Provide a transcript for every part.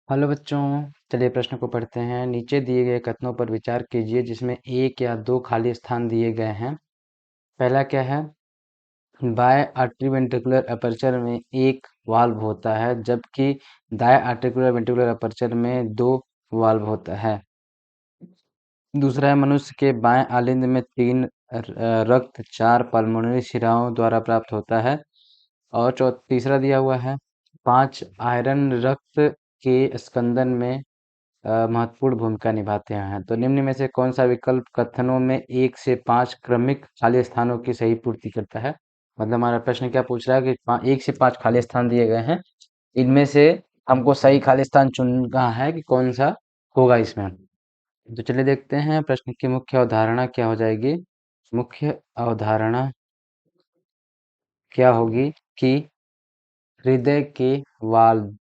Hello बच्चों। चलिए प्रश्न को पढ़ते हैं। नीचे दिए गए कथनों पर विचार कीजिए जिसमें एक या दो खाली स्थान दिए गए हैं। पहला क्या है? बाएं आर्टरीवेंट्रिकुलर अपर्चर में एक वाल्व होता है जबकि दाएं आर्टिकुलर वेंट्रिकुलर अपर्चर में दो वाल्व होता है। दूसरा है, मनुष्य के बाएं आलिंद में तीन रक्त चार पल्मोनरी शिराओं द्वारा प्राप्त होता है। और तीसरा दिया हुआ है, 5 आयरन रक्त के स्कंदन में महत्वपूर्ण भूमिका निभाते हैं। तो निम्न में से कौन सा विकल्प कथनों में 1 से 5 क्रमिक खाली स्थानों की सही पूर्ति करता है? मतलब हमारा प्रश्न क्या पूछ रहा है कि 1 से 5 खाली स्थान दिए गए हैं, इनमें से हमको सही खाली स्थान चुनना है कि कौन सा होगा इसमें। तो चलिए देखते हैं प्रश्न की मुख्य अवधारणा क्या हो जाएगी। मुख्य अवधारणा क्या होगी कि हृदय के वाल्व,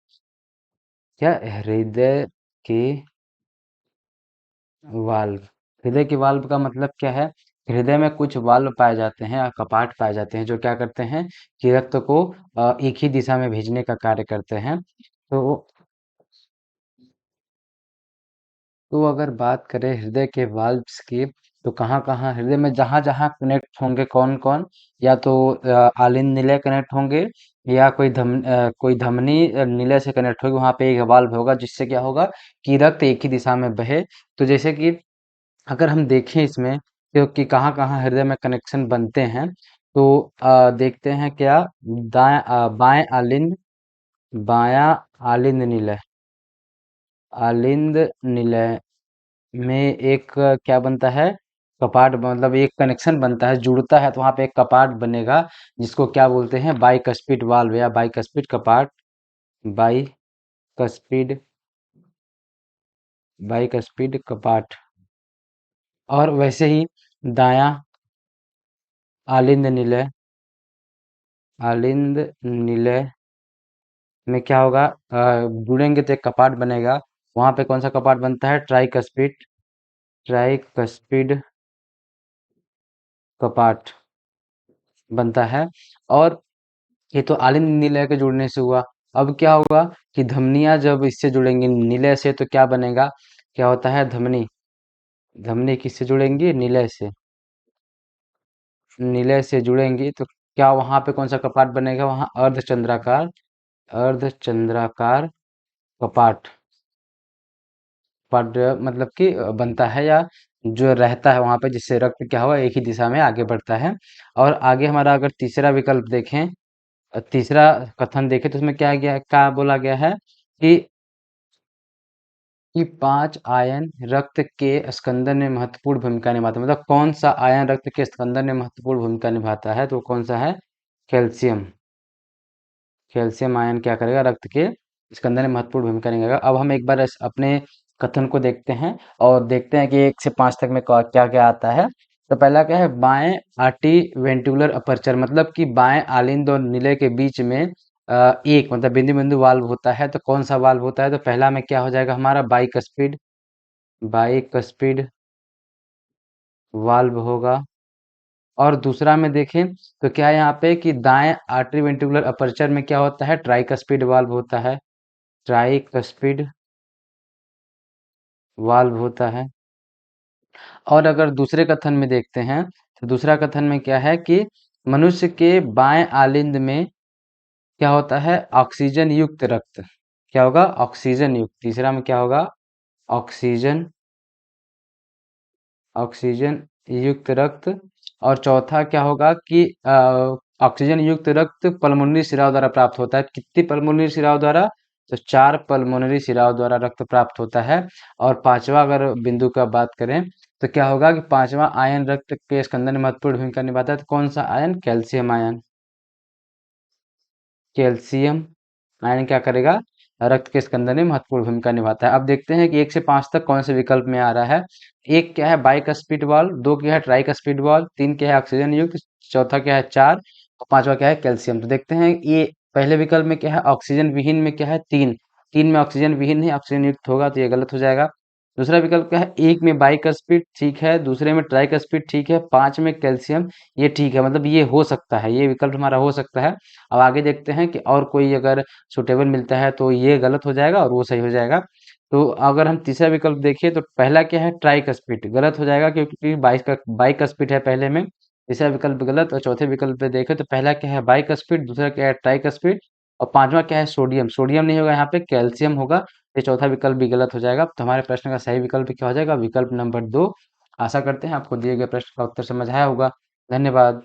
क्या हृदय के वाल्व, हृदय के वाल्व का मतलब क्या है? हृदय में कुछ वाल्व पाए जाते हैं या कपाट पाए जाते हैं जो क्या करते हैं कि रक्त को एक ही दिशा में भेजने का कार्य करते हैं। तो अगर बात करें हृदय के वाल्व्स की, तो कहाँ कहाँ हृदय में जहाँ जहाँ कनेक्ट होंगे, कौन कौन? या तो आलिंद निलय कनेक्ट होंगे, या कोई धमनी निलय से कनेक्ट होगी, वहां पे एक वाल्व होगा जिससे क्या होगा कि रक्त एक ही दिशा में बहे। तो जैसे कि अगर हम देखें इसमें क्योंकि कहाँ कहाँ हृदय में कनेक्शन बनते हैं, तो देखते हैं क्या। बाएं आलिंद, बायां आलिंद निलय, आलिंद निलय में एक क्या बनता है? कपाट, मतलब एक कनेक्शन बनता है, जुड़ता है, तो वहां पे एक कपाट बनेगा जिसको क्या बोलते हैं? बाइकस्पिड वाल्व या बाइकस्पिड कपाट। बाइकस्पिड, बाइकस्पिड कपाट। और वैसे ही दायां आलिंद निलय, आलिंद निलय में क्या होगा? जुड़ेंगे तो एक कपाट बनेगा। वहां पे कौन सा कपाट बनता है? ट्राइकस्पिड, ट्राइकस्पिड कपाट बनता है। और ये तो आलिंद निलय के जुड़ने से हुआ। अब क्या होगा कि धमनियां जब इससे जुड़ेंगी निलय से, तो क्या बनेगा? क्या होता है? धमनी, धमनी किससे जुड़ेंगी? निलय से, निलय से जुड़ेंगी तो क्या वहां पे कौन सा कपाट बनेगा? वहां अर्धचंद्राकार, अर्धचंद्राकार कपाट, पद मतलब कि बनता है, या जो रहता है वहां पे, जिससे रक्त क्या हुआ एक ही दिशा में आगे बढ़ता है। और आगे हमारा अगर तीसरा विकल्प देखें, तीसरा कथन देखें, तो उसमें क्या बोला गया है कि 5 आयन रक्त के स्कंदन में महत्वपूर्ण भूमिका निभाता है। मतलब कौन सा आयन रक्त के स्कंदन में महत्वपूर्ण भूमिका निभाता है? तो कौन सा है? कैल्शियम। कैल्शियम आयन क्या करेगा? रक्त के स्कंदन में महत्वपूर्ण भूमिका निभाएगा। अब हम एक बार अपने कथन को देखते हैं और देखते हैं कि 1 से 5 तक में क्या क्या आता है। तो पहला क्या है? बाएं आर्टी वेंट्रिकुलर अपर्चर, मतलब कि बाएं आलिंद और निलय के बीच में एक मतलब बिंदु बिंदु वाल्व होता है। तो कौन सा वाल्व होता है? तो पहला में क्या हो जाएगा हमारा? बाइकस्पिड, बाइकस्पिड वाल्व होगा। और दूसरा में देखें तो क्या है यहाँ पे कि दाएं आर्टरी वेंट्रिकुलर अपर्चर में क्या होता है? ट्राइकस्पिड वाल्व होता है, ट्राइकस्पिड वाल्व होता है। और अगर दूसरे कथन में देखते हैं, तो दूसरा कथन में क्या है कि मनुष्य के बाएं आलिंद में क्या होता है? ऑक्सीजन युक्त रक्त। क्या होगा? ऑक्सीजन युक्त। तीसरा में क्या होगा? ऑक्सीजन, ऑक्सीजन युक्त रक्त। और चौथा क्या होगा कि ऑक्सीजन युक्त रक्त पल्मोनरी शिराओं द्वारा प्राप्त होता है। कितनी पल्मोनरी शिराओं द्वारा? तो 4 पल्मोनरी शिराओं द्वारा रक्त प्राप्त होता है। और पांचवा अगर बिंदु का बात करें, तो क्या होगा कि पांचवा आयन रक्त के स्कंदन में महत्वपूर्ण भूमिका निभाता है। तो कौन सा ion? Calcium ion. Calcium ion क्या करेगा? रक्त के स्कंदन में महत्वपूर्ण भूमिका निभाता है। अब देखते हैं कि 1 से 5 तक कौन से विकल्प में आ रहा है। एक क्या है? बाइकस्पिड वाल्व, दो क्या है? ट्राइकस्पिड वाल्व, तीन क्या है? ऑक्सीजन युक्त, चौथा क्या है? 4, और पांचवा क्या है? कैल्शियम। तो देखते हैं ये पहले विकल्प में क्या है? ऑक्सीजन विहीन में क्या है? 3, 3 में ऑक्सीजन विहीन है, ऑक्सीजन युक्त होगा तो ये गलत हो जाएगा। दूसरा विकल्प क्या है, एक में बाइक स्पीड ठीक है, दूसरे में ट्राइक स्पीड ठीक है, 5 में कैल्शियम ये ठीक है, मतलब ये हो सकता है, ये विकल्प हमारा हो सकता है। अब आगे देखते हैं कि और कोई अगर सुटेबल मिलता है तो ये गलत हो जाएगा और वो सही हो जाएगा। तो अगर हम तीसरा विकल्प देखिए तो पहला क्या है, ट्राइक स्पीड गलत हो जाएगा क्योंकि बाइक का स्पीड है पहले में। तीसरा विकल्प गलत। और चौथे विकल्प पे देखें तो पहला क्या है, बाइक स्पीड, दूसरा क्या है, ट्राइक स्पीड, और पांचवा क्या है, सोडियम। सोडियम नहीं होगा यहाँ पे, कैल्शियम होगा। ये चौथा विकल्प भी गलत हो जाएगा। तो हमारे प्रश्न का सही विकल्प क्या हो जाएगा, विकल्प नंबर 2। आशा करते हैं आपको दिए गए प्रश्न का उत्तर समझ आया होगा। धन्यवाद।